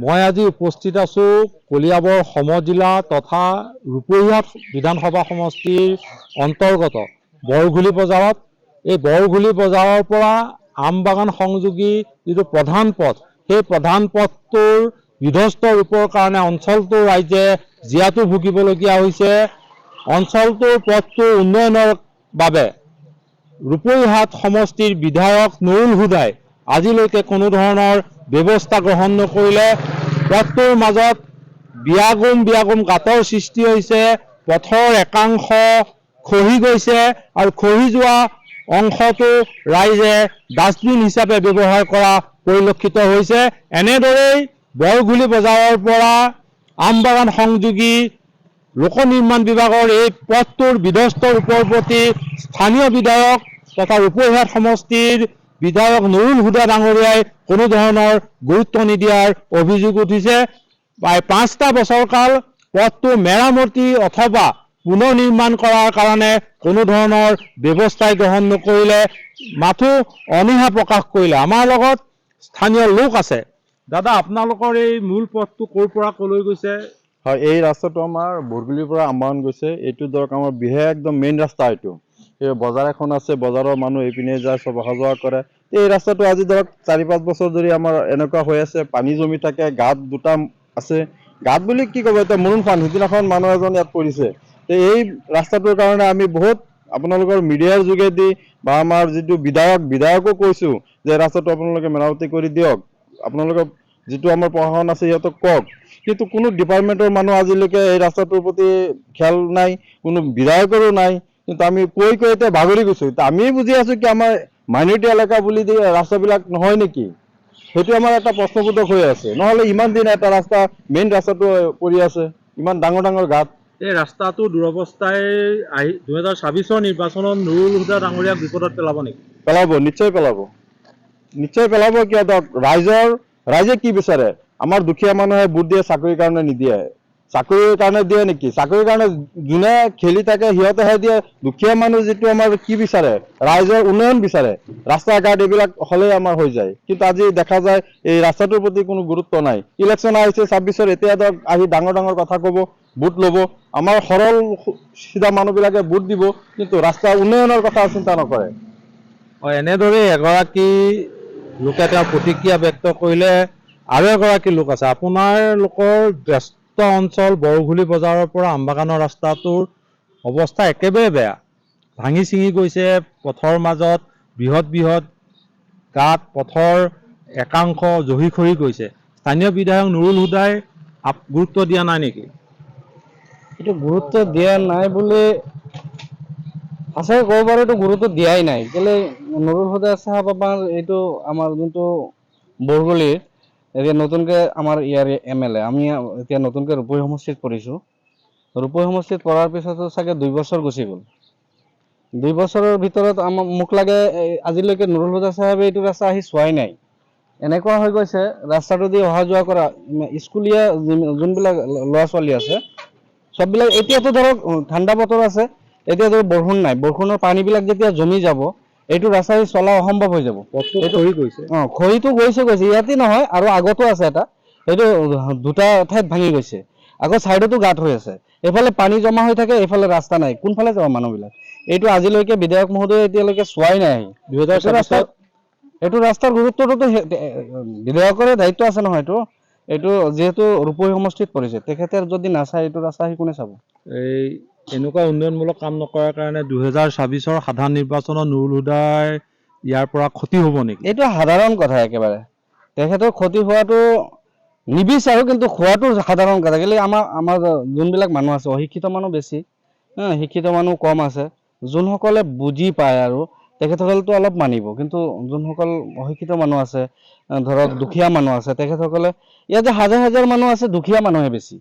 মই আজি উপস্থিত আছো কলিয়াবৰ সমজিলা তথা ৰূপহীহাট বিধানসভা সমষ্টিৰ অন্তৰ্গত বৰঘুলি বজাৰত। এই বৰঘুলি বজাৰৰ পৰা আমবাগান সংযোগী যিটো প্ৰধান পথ, সেই প্ৰধান পথটোৰ বিধ্বস্ত ৰূপৰ কাৰণে অঞ্চলটোৰ ৰাইজে জীয়াতু ভুগিবলগীয়া হৈছে। অঞ্চলটোৰ পথটোৰ উন্নয়নৰ বাবে ৰূপহীহাট সমষ্টিৰ বিধায়ক নুৰুল হুদাই আজিলৈকে কোনো ধৰণৰ ব্যৱস্থা গ্ৰহণ নকৰিলে। পথটোৰ মাজত বিয়াগুম গাঁতৰ সৃষ্টি হৈছে। পথৰ একাংশ খহি গৈছে আৰু খহি যোৱা অংশটো ৰাইজে ডাষ্টবিন হিচাপে ব্যৱহাৰ কৰা পৰিলক্ষিত হৈছে। এনেদৰেই বৰঘুলি বজাৰৰ পৰা আমবাগান সংযোগী লোক নিৰ্মাণ বিভাগৰ এই পথটোৰ বিধ্বস্ত ৰূপৰ প্ৰতি স্থানীয় বিধায়ক তথা ৰূপহীহাট সমষ্টিৰ বিধায়ক নুৰুল হুদা ডাঙৰীয়াই কোনো ধৰণৰ গুৰুত্ব নিদিয়াৰ অভিযোগ উঠিছে। প্ৰায় 5টা বছৰ কাল পথটো মেৰামতি অথবা পুনৰ নিৰ্মাণ কৰাৰ কাৰণে কোনো ধৰণৰ ব্যৱস্থাই গ্ৰহণ নকৰিলে, মাথো অনীহা প্ৰকাশ কৰিলে। আমাৰ লগত স্থানীয় লোক আছে। দাদা, আপোনালোকৰ এই মূল পথটো ক'ৰ পৰা ক'লৈ গৈছে? হয়, এই ৰাস্তাটো আমাৰ বৰগুলিৰ পৰা আমবাগান গৈছে। এইটো ধৰক আমাৰ বিশেষ একদম মেইন ৰাস্তা। এইটো এই বজাৰ এখন আছে, বজাৰৰ মানুহ এইপিনে যায়, চব অহা যোৱা কৰে। এই ৰাস্তাটো আজি ধৰক 4-5 বছৰ ধৰি আমাৰ এনেকুৱা হৈ আছে, পানী জমি থাকে, গাঁত দুটা আছে। গাঁত বুলি কি ক'ব, এতিয়া মুৰুণ সিদিনাখন মানুহ এজন ইয়াত পৰিছে। এই ৰাস্তাটোৰ কাৰণে আমি বহুত আপোনালোকৰ মিডিয়াৰ যোগেদি বা আমাৰ যিটো বিধায়কো কৈছোঁ যে ৰাস্তাটো আপোনালোকে মেৰামতি কৰি দিয়ক, আপোনালোকে যিটো আমাৰ প্ৰশাসন আছে সিহঁতক কওক। কিন্তু কোনো ডিপাৰ্টমেণ্টৰ মানুহ আজিলৈকে এই ৰাস্তাটোৰ প্ৰতি খেয়াল নাই, কোনো বিধায়কৰো নাই। কিন্তু আমি কৈ এতিয়া ভাগৰি গৈছোঁ। এতিয়া আমি বুজি আছোঁ কি আমাৰ মাইনৰিটি এলেকা বুলি ৰাস্তাবিলাক নহয় নেকি, সেইটো আমাৰ এটা প্ৰশ্নবোধক হৈ আছে। নহ'লে ইমান দিন এটা ৰাস্তা মেইন ৰাস্তাটো পৰি আছে, ইমান ডাঙৰ ডাঙৰ গাঁত। এই ৰাস্তাটো দুৰৱস্থাই 2026ৰ নিৰ্বাচনত নুৰুল হুদা ডাঙৰীয়াক বিপদত পেলাব নেকি? পেলাব, নিশ্চয় পেলাব, নিশ্চয় পেলাব। কিয় ৰাইজে কি বিচাৰে? আমাৰ দুখীয়া মানুহে ভোট দিয়ে চাকৰিৰ কাৰণে নিদিয়ে। চাকৰিৰ কাৰণে দিয়ে নেকি? চাকৰিৰ কাৰণে যোনে খেলি থাকে সিহঁতেহে দিয়ে। দুখীয়া মানুহ যিটো আমাৰ কি বিচাৰে? ৰাইজৰ উন্নয়ন বিচাৰে। ৰাস্তা ঘাট এইবিলাক হ'লেই আমাৰ হৈ যায়। কিন্তু আজি দেখা যায় এই ৰাস্তাটোৰ প্ৰতি কোনো গুৰুত্ব নাই। ইলেকশ্যন আহিছে 26ৰ, এতিয়া ধৰক আহি ডাঙৰ ডাঙৰ কথা ক'ব, ভোট ল'ব। আমাৰ সৰল চিধা মানুহবিলাকে ভোট দিব, কিন্তু ৰাস্তা উন্নয়নৰ কথা চিন্তা নকৰে। এনেদৰে এগৰাকী লোকে তেওঁ প্ৰতিক্ৰিয়া ব্যক্ত কৰিলে। আৰু এগৰাকী লোক আছে। আপোনালোকৰ ব্যস্ত অঞ্চল বৰঘুলি বজাৰৰ পৰা আমবাগানৰ ৰাস্তাটোৰ অৱস্থা একেবাৰে বেয়া, ভাঙি ছিঙি গৈছে। পথৰ মাজত বৃহৎ গাঁত, পথৰ একাংশ জহি খহি গৈছে। স্থানীয় বিধায়ক নুৰুল হুদাই গুৰুত্ব দিয়া নাই নেকি? এইটো গুৰুত্ব দিয়া নাই বুলি সঁচাকৈ ক'ব পাৰোঁ, এইটো গুৰুত্ব দিয়াই নাই। কেলে নুৰুল হুদা চাহাব এইটো আমাৰ যোনটো বৰগুলিৰ এতিয়া নতুনকৈ আমাৰ ইয়াৰ MLA, আমি এতিয়া নতুনকৈ ৰূপহী সমষ্টিত পৰিছোঁ। ৰূপহী সমষ্টিত পৰাৰ পিছতো চাগে 2 বছৰ গুচি গ'ল। 2 বছৰৰ ভিতৰত মোক লাগে আজিলৈকে নুৰুল হুদা চাহাবে এইটো ৰাস্তা আহি চোৱাই নাই। এনেকুৱা হৈ গৈছে, ৰাস্তাটো দি অহা যোৱা কৰা স্কুলীয়া যোনবিলাক ল'ৰা ছোৱালী আছে সববিলাক, এতিয়াতো ধৰক ঠাণ্ডা বতৰ আছে, এতিয়া ধৰক বৰষুণ নাই, বৰষুণৰ পানীবিলাক যেতিয়া জমি যাব এইটো ৰাস্তা চলা অসম্ভৱ হৈ যাব। খহি গৈছে। খহিটো গৈছে ইয়াতে নহয়, আৰু আগতো আছে এটা, সেইটো 2টা ঠাইত ভাঙি গৈছে। আকৌ ছাইডতো গাঁত হৈ আছে। এইফালে পানী জমা হৈ থাকে, এইফালে ৰাস্তা নাই, কোনফালে যাব মানুহবিলাক? এইটো আজিলৈকে বিধায়ক মহোদয়ে এতিয়ালৈকে চোৱাই নাই। 2027 এইটো ৰাস্তাৰ গুৰুত্বটোতো বিধায়কৰে দায়িত্ব আছে নহয়। এইটো যিহেতু ৰূপহী সমষ্টিত পৰিছে, তেখেতে যদি নাচায় এইটো ৰাস্তা আহি কোনে চাব? এই এনেকুৱা উন্নয়নমূলক কাম নকৰাৰ কাৰণে 2026ৰ সাধাৰণ নিৰ্বাচনত নুৰুল হুদাৰ ইয়াৰ পৰা ক্ষতি হ'ব নেকি? এইটো সাধাৰণ কথা একেবাৰে। তেখেতৰ ক্ষতি হোৱাটো নিবিচাৰোঁ, কিন্তু হোৱাটো সাধাৰণ কথা। কেলে আমাৰ যোনবিলাক মানুহ আছে, অশিক্ষিত মানুহ বেছি, শিক্ষিত মানুহ কম আছে। যোনসকলে বুজি পায় আৰু তেখেতসকলেতো অলপ মানিব, কিন্তু যোনসকল অশিক্ষিত মানুহ আছে, ধৰক দুখীয়া মানুহ আছে, তেখেতসকলে ইয়াতে হাজাৰ হাজাৰ মানুহ আছে, দুখীয়া মানুহে বেছি।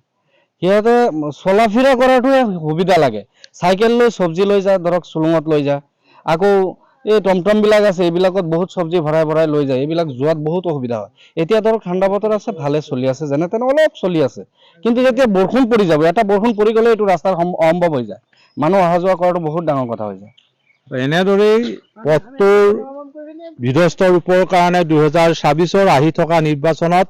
সিহঁতে চলা ফিৰা কৰাটোহে সুবিধা লাগে। চাইকেল লৈ চব্জি লৈ যায়, ধৰক চুলুঙত লৈ যায়। আকৌ এই টমটমবিলাক আছে, এইবিলাকত বহুত চব্জি ভৰাই লৈ যায়। এইবিলাক যোৱাত বহুত অসুবিধা হয়। এতিয়া ধৰক ঠাণ্ডা বতৰ আছে, ভালে চলি আছে, যেনে তেনে অলপ চলি আছে। কিন্তু যেতিয়া বৰষুণ পৰি যাব, এটা বৰষুণ পৰি গ'লে এইটো ৰাস্তাৰ অসম্ভৱ হৈ যায়। মানুহ অহা যোৱা কৰাটো বহুত ডাঙৰ কথা হৈ যায়। এনেদৰেই পথটোৰ বিধ্বস্ত ৰূপৰ কাৰণে 2026ৰ আহি থকা নিৰ্বাচনত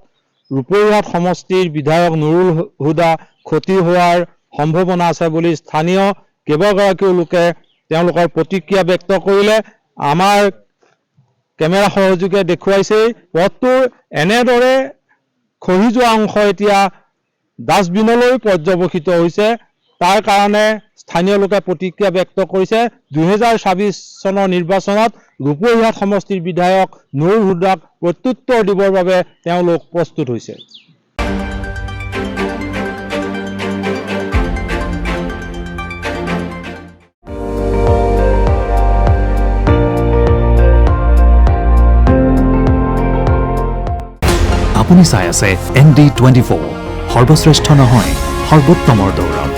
ৰূপহীহাট সমষ্টিৰ বিধায়ক নুৰুল হুদা ক্ষতি হোৱাৰ সম্ভাৱনা আছে বুলি স্থানীয় কেইবাগৰাকীও লোকে তেওঁলোকৰ প্ৰতিক্ৰিয়া ব্যক্ত কৰিলে। আমাৰ কেমেৰা সহযোগে দেখুৱাইছে পথটোৰ এনেদৰে খহি যোৱা অংশ এতিয়া ডাষ্টবিনলৈ পৰ্যবসিত হৈছে। তাৰ কাৰণে স্থানীয় লোকে প্ৰতিক্ৰিয়া ব্যক্ত কৰিছে। 2024 চনৰ নিৰ্বাচনত ৰূপহীহাট সমষ্টিৰ বিধায়ক নুৰুল হুদাক প্ৰত্যুত্তৰ দিবৰ বাবে তেওঁলোক প্ৰস্তুত হৈছে। আপুনি চাই আছে ND24, সৰ্বশ্ৰেষ্ঠ নহয় সৰ্বোত্তমৰ দৌৰত।